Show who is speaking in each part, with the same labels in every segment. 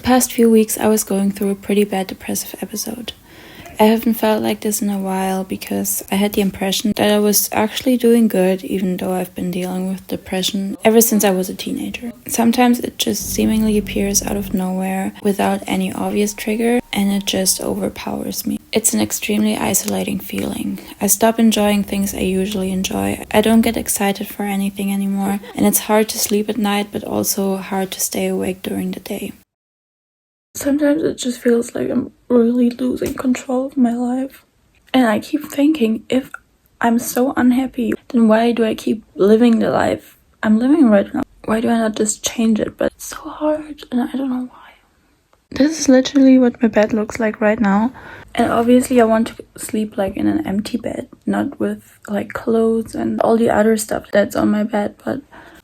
Speaker 1: past few weeks I was going through a pretty bad depressive episode. I haven't felt like this in a while because I had the impression that I was actually doing good even though I've been dealing with depression ever since I was a teenager. Sometimes it just seemingly appears out of nowhere without any obvious trigger and it just overpowers me. It's an extremely isolating feeling. I stop enjoying things I usually enjoy. I don't get excited for anything anymore and it's hard to sleep at night but also hard to stay awake during the day. Sometimes it just feels like I'm really losing control of my life. And I keep thinking, if I'm so unhappy, then why do I keep living the life I'm living right now? Why do I not just change it? But it's so hard and I don't know why. This is literally what my bed looks like right now. And obviously I want to sleep like in an empty bed, not with like clothes and all the other stuff that's on my bed. But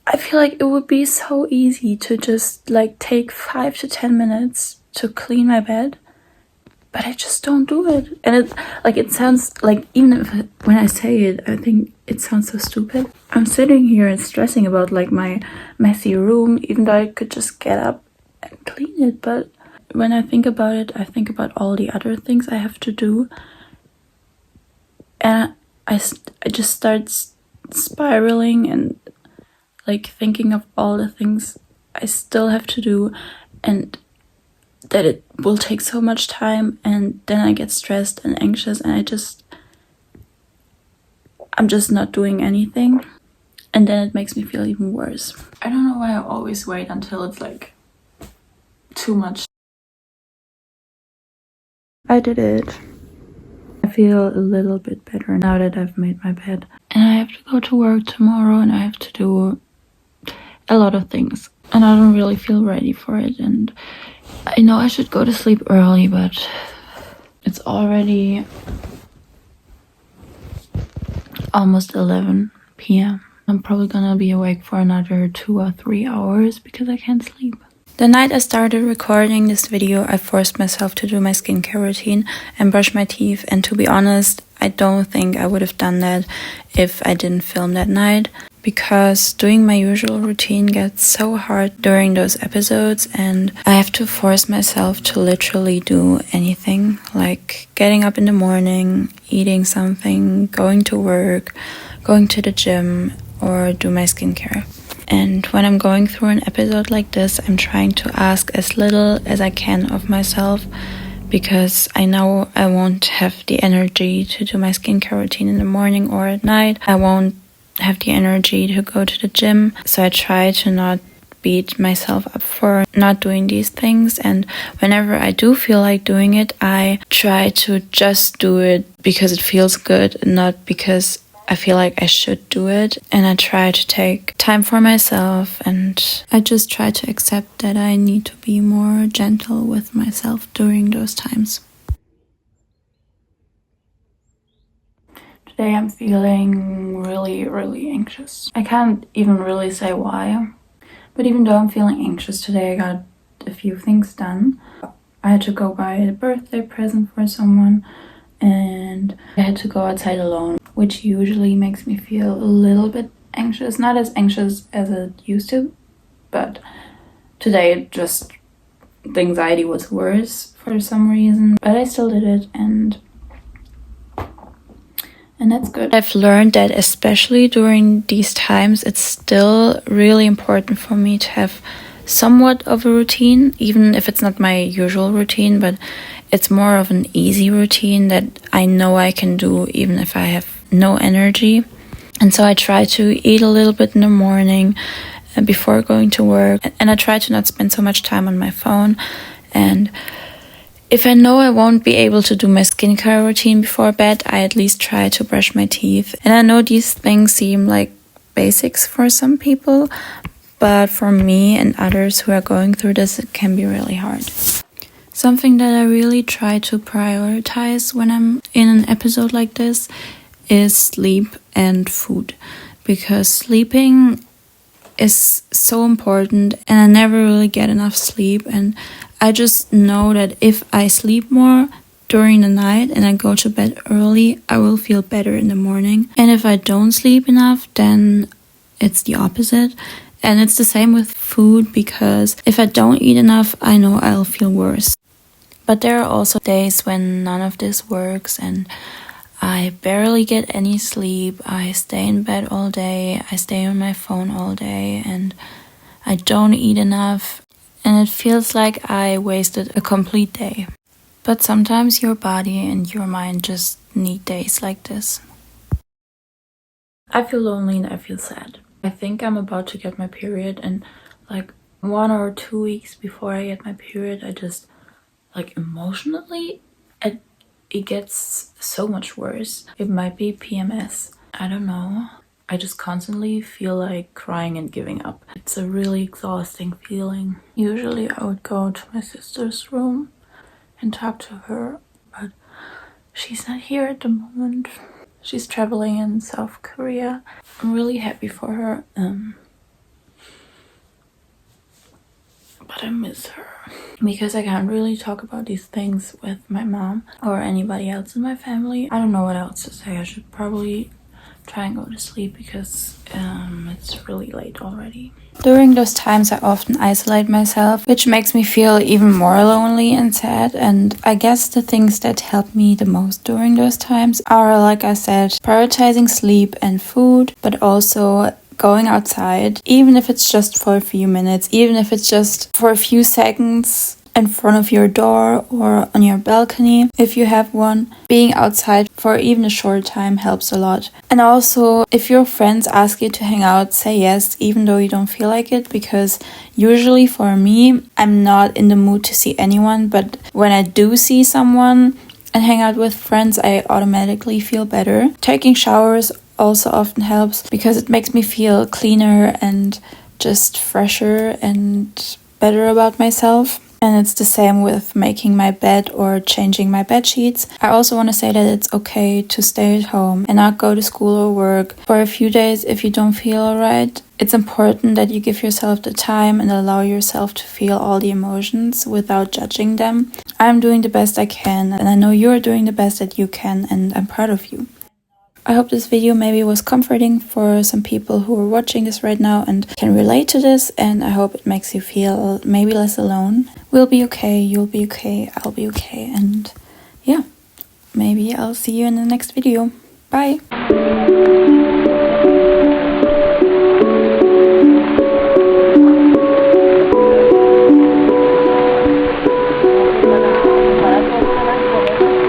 Speaker 1: I feel like it would be so easy to just like take 5 to 10 minutes to clean my bed, but I just don't do it. And it sounds like, even if when I say it, I think it sounds so stupid. I'm sitting here and stressing about like my messy room, even though I could just get up and clean it. But when I think about it, I think about all the other things I have to do, and I just start spiraling and like thinking of all the things I still have to do and that it will take so much time, and then I get stressed and anxious and I'm just not doing anything, and then it makes me feel even worse. I don't know why I always wait until it's like too much. I did it. I feel a little bit better now that I've made my bed. And I have to go to work tomorrow and I have to do a lot of things. And I don't really feel ready for it. And I know I should go to sleep early, but it's already almost 11 p.m. I'm probably gonna be awake for another 2 or 3 hours because I can't sleep. The night I started recording this video, I forced myself to do my skincare routine and brush my teeth, and to be honest, I don't think I would have done that if I didn't film that night, because doing my usual routine gets so hard during those episodes and I have to force myself to literally do anything, like getting up in the morning, eating something, going to work, going to the gym, or do my skincare. And when I'm going through an episode like this, I'm trying to ask as little as I can of myself, because I know I won't have the energy to do my skincare routine in the morning or at night. I won't have the energy to go to the gym. So I try to not beat myself up for not doing these things. And whenever I do feel like doing it, I try to just do it because it feels good and not because I feel like I should do it. And I try to take time for myself, and I just try to accept that I need to be more gentle with myself during those times. Today I'm feeling really, really anxious. I can't even really say why, but even though I'm feeling anxious today, I got a few things done. I had to go buy a birthday present for someone, and I had to go outside alone, which usually makes me feel a little bit anxious. Not as anxious as it used to, but today just the anxiety was worse for some reason. But I still did it, and that's good. I've learned that especially during these times, it's still really important for me to have somewhat of a routine, even if it's not my usual routine, but it's more of an easy routine that I know I can do even if I have no energy. And so I try to eat a little bit in the morning before going to work, and I try to not spend so much time on my phone. And if I know I won't be able to do my skincare routine before bed, I at least try to brush my teeth. And I know these things seem like basics for some people, but for me and others who are going through this, it can be really hard. Something that I really try to prioritize when I'm in an episode like this is sleep and food, because sleeping is so important and I never really get enough sleep, and I just know that if I sleep more during the night and I go to bed early, I will feel better in the morning. And if I don't sleep enough, then it's the opposite. And it's the same with food, because if I don't eat enough, I know I'll feel worse. But there are also days when none of this works and I barely get any sleep. I stay in bed all day, I stay on my phone all day, and I don't eat enough. And it feels like I wasted a complete day. But sometimes your body and your mind just need days like this. I feel lonely and I feel sad. I think I'm about to get my period, and like 1 or 2 weeks before I get my period, I just emotionally it gets so much worse. It might be PMS. I don't know. I just constantly feel like crying and giving up. It's a really exhausting feeling. Usually I would go to my sister's room and talk to her, but she's not here at the moment. She's traveling in South Korea. I'm really happy for her, but I miss her because I can't really talk about these things with my mom or anybody else in my family. I don't know what else to say. I should probably try and go to sleep because it's really late already. During those times I often isolate myself, which makes me feel even more lonely and sad. And I guess the things that help me the most during those times are, like I said, prioritizing sleep and food, but also going outside, even if it's just for a few minutes, even if it's just for a few seconds in front of your door or on your balcony, if you have one. Being outside for even a short time helps a lot. And also, if your friends ask you to hang out, say yes, even though you don't feel like it, because usually for me, I'm not in the mood to see anyone, but when I do see someone and hang out with friends, I automatically feel better. Taking showers also often helps because it makes me feel cleaner and just fresher and better about myself. And it's the same with making my bed or changing my bed sheets. I also want to say that it's okay to stay at home and not go to school or work for a few days if you don't feel alright. It's important that you give yourself the time and allow yourself to feel all the emotions without judging them. I'm doing the best I can, and I know you're doing the best that you can, and I'm proud of you. I hope this video maybe was comforting for some people who are watching this right now and can relate to this, and I hope it makes you feel maybe less alone. We'll be okay, you'll be okay, I'll be okay, and yeah, maybe I'll see you in the next video. Bye!